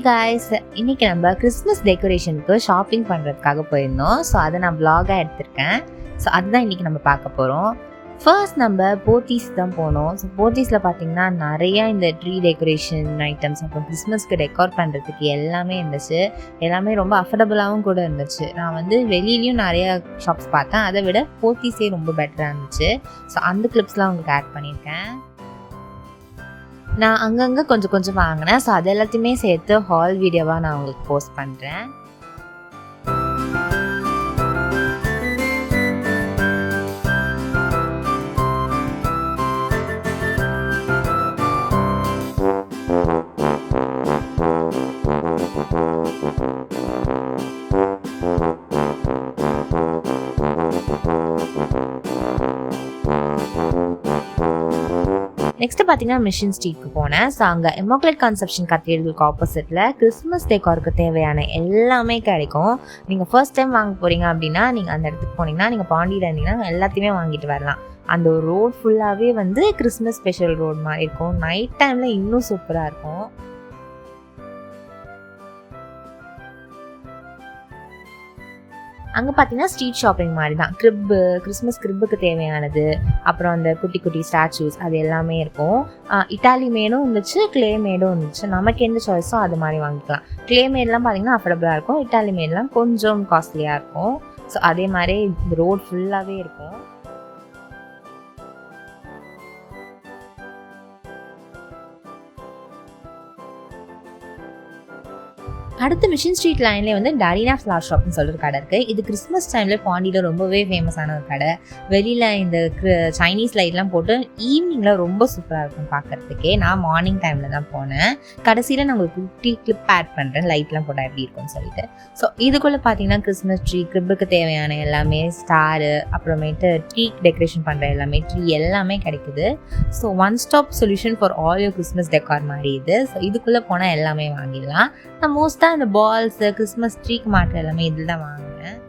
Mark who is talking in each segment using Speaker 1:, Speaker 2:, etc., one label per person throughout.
Speaker 1: guys, இன்னைக்கு நம்ம Christmas டெக்கரேஷனுக்கு shopping பண்ணுறதுக்காக போயிருந்தோம். ஸோ அதை நான் vlog-ஆ எடுத்திருக்கேன். ஸோ அதுதான் இன்றைக்கி நம்ம பார்க்க போகிறோம். ஃபர்ஸ்ட் நம்ம போத்தீஸ் தான் போனோம். ஸோ போத்தீஸில் பார்த்தீங்கன்னா நிறையா இந்த ட்ரீ டெக்கரேஷன் ஐட்டம்ஸ், அப்புறம் கிறிஸ்மஸ்க்கு டெக்கார் பண்ணுறதுக்கு எல்லாமே இருந்துச்சு. எல்லாமே ரொம்ப அஃபர்டபுளாகவும் கூட இருந்துச்சு. நான் வந்து வெளியிலையும் நிறையா ஷாப்ஸ் பார்த்தேன், அதை விட போத்தீஸே ரொம்ப பெட்டராக இருந்துச்சு. ஸோ அந்த கிளிப்ஸ்லாம் உங்களுக்கு ஆட் பண்ணியிருக்கேன். நான் அங்கங்கே கொஞ்சம் வாங்கினேன். ஸோ அது எல்லாத்தையுமே சேர்த்து ஹால் வீடியோவாக நான் உங்களுக்கு போஸ்ட் பண்ணுறேன். நெக்ஸ்ட் பார்த்தீங்கன்னா மிஷன் ஸ்ட்ரீட்க்கு போனேன். ஸோ அங்கே இமாக்குலேட் கன்செப்ஷன் கத்தீட்ரலுக்கு ஆப்போசிட்டில் கிறிஸ்மஸ் டெக்காருக்கு தேவையான எல்லாமே கிடைக்கும். நீங்கள் ஃபர்ஸ்ட் டைம் வாங்க போகிறீங்க அப்படின்னா நீங்கள் அந்த இடத்துக்கு போனீங்கன்னா, நீங்கள் பாண்டியில் இருந்தீங்கன்னா எல்லாத்தையுமே வாங்கிட்டு வரலாம். அந்த ஒரு ரோட் ஃபுல்லாகவே வந்து கிறிஸ்மஸ் ஸ்பெஷல் ரோட் மாதிரி இருக்கும். நைட் டைமில் இன்னும் சூப்பராக இருக்கும். அங்கே பார்த்தீங்கன்னா ஸ்ட்ரீட் ஷாப்பிங் மாதிரி தான். கிறிஸ்மஸ் கிரிப்புக்கு தேவையானது, அப்புறம் அந்த குட்டி குட்டி ஸ்டாச்சூஸ் அது எல்லாமே இருக்கும். இட்டாலி மேடும் இருந்துச்சு, கிளே மேடும் இருந்துச்சு. நமக்கு எந்த சாய்ஸோ அது மாதிரி வாங்கிக்கலாம். கிளே மேட்லாம் பார்த்தீங்கன்னா அஃபர்டபுளாக இருக்கும், இட்டாலி மேட்லாம் கொஞ்சம் காஸ்ட்லியாக இருக்கும். ஸோ அதே மாதிரி இந்த ரோட் ஃபுல்லாகவே இருக்கும். அடுத்த மிஷன் ஸ்ட்ரீட் லைன்லேயே வந்து டரீனா ஃப்ளார் ஷாப்னு சொல்லிட்டு கடை இருக்குது. இது கிறிஸ்மஸ் டைமில் பாண்டியில் ரொம்பவே ஃபேமஸான ஒரு கடை. வெளியில் இந்த சைனீஸ் லைட்லாம் போட்டு ஈவினிங்கில் ரொம்ப சூப்பராக இருக்கும் பார்க்குறதுக்கே. நான் மார்னிங் டைமில் தான் போனேன். கடைசியில் நான் உங்களுக்கு குட்டி கிளிப் ஆட் பண்ணுறேன், லைட்லாம் போட்டால் எப்படி இருக்கும்னு சொல்லிட்டு. ஸோ இதுக்குள்ளே பார்த்தீங்கன்னா கிறிஸ்மஸ் ட்ரீ, கிரிப்புக்கு தேவையான எல்லாமே, ஸ்டாரு, அப்புறமேட்டு ட்ரீ டெக்கரேஷன் பண்ணுற எல்லாமே, ட்ரீ எல்லாமே கிடைக்குது. So one stop solution for all your Christmas decor மாதிரி இது. ஸோ இதுக்குள்ளே போனால் எல்லாமே வாங்கிடலாம். நான் மோஸ்ட்டாக இந்த பால்ஸ், கிறிஸ்மஸ் ட்ரீக்கு மாட்டுற எல்லாமே இதில் தான் வாங்கினேன்.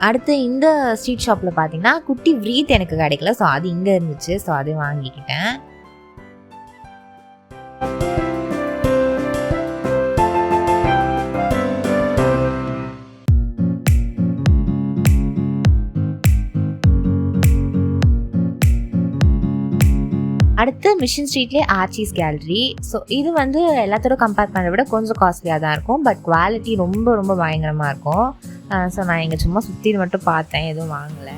Speaker 1: அடுத்து இந்த ஸ்ட்ரீட் ஷாப்பில் பார்த்தீங்கன்னா குட்டி வ்ரீத் எனக்கு கிடைக்கல. ஸோ அது இங்கே இருந்துச்சு. ஸோ அது வாங்கிக்கிட்டேன். அடுத்து மிஷன் ஸ்ட்ரீட்லேயே ஆர்ச்சீஸ் கேலரி. ஸோ இது வந்து எல்லாத்தோட கம்பேர் பண்ணுறத விட கொஞ்சம் காஸ்ட்லியாக தான் இருக்கும், பட் குவாலிட்டி ரொம்ப பயங்கரமாக இருக்கும். ஸோ நான் இங்கே சும்மா சுற்றி மட்டும் பார்த்தேன், எதுவும் வாங்கலை.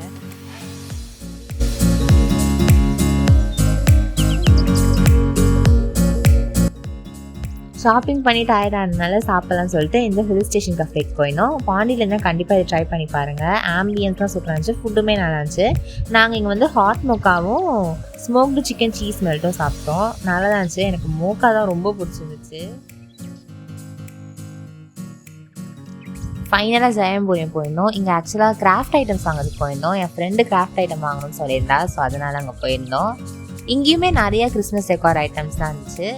Speaker 1: ஷாப்பிங் பண்ணி டயர்டானதுனால சாப்பிட்லான்னு சொல்லிட்டு இந்த ஹில் ஸ்டேஷன் கஃபேக்கு போயிருந்தோம். பாண்டியிலேருந்து கண்டிப்பாக இதை ட்ரை பண்ணி பாருங்கள். ஆம்பியன்ஸ்லாம் சூப்பராக இருந்துச்சு, ஃபுட்டுமே நல்லா இருந்துச்சு. நாங்கள் இங்கே வந்து ஹாட் மோக்காவும் ஸ்மோக்டு சிக்கன் சீஸ் மெல்ட்டும் சாப்பிட்டோம். நல்லா தான் இருந்துச்சு. எனக்கு மோக்கா தான் ரொம்ப பிடிச்சிருந்துச்சு. ஃபைனலாக ஜெயம்பூரியம் போயிருந்தோம். இங்கே ஆக்சுவலாக கிராஃப்ட் ஐட்டம்ஸ் வாங்கிறதுக்கு போயிருந்தோம். என் ஃப்ரெண்டு கிராஃப்ட் ஐட்டம் வாங்கணும்னு சொல்லியிருந்தா, ஸோ அதனால் அங்கே போயிருந்தோம். இங்கேயுமே நிறைய கிறிஸ்மஸ் டெக்கார் ஐட்டம்ஸ் தான் இருந்துச்சு.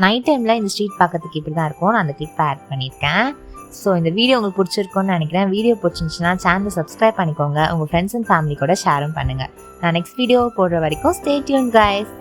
Speaker 1: நைட் டைமில் இந்த ஸ்ட்ரீட் பார்க்கறதுக்கு இப்படி தான் இருக்கும். நான் அந்த கிளிப்பை ஆட் பண்ணியிருக்கேன். ஸோ இந்த வீடியோ உங்களுக்கு பிடிச்சிருக்குன்னு நினைக்கிறேன். வீடியோ பிடிச்சிருந்துச்சுன்னா சேனலை சப்ஸ்கிரைப் பண்ணிக்கோங்க. உங்கள் ஃப்ரெண்ட்ஸ் அண்ட் ஃபேமிலி கூட ஷேரும் பண்ணுங்கள். நான் நெக்ஸ்ட் வீடியோ போடுற வரைக்கும் ஸ்டே டியூன் கைஸ்.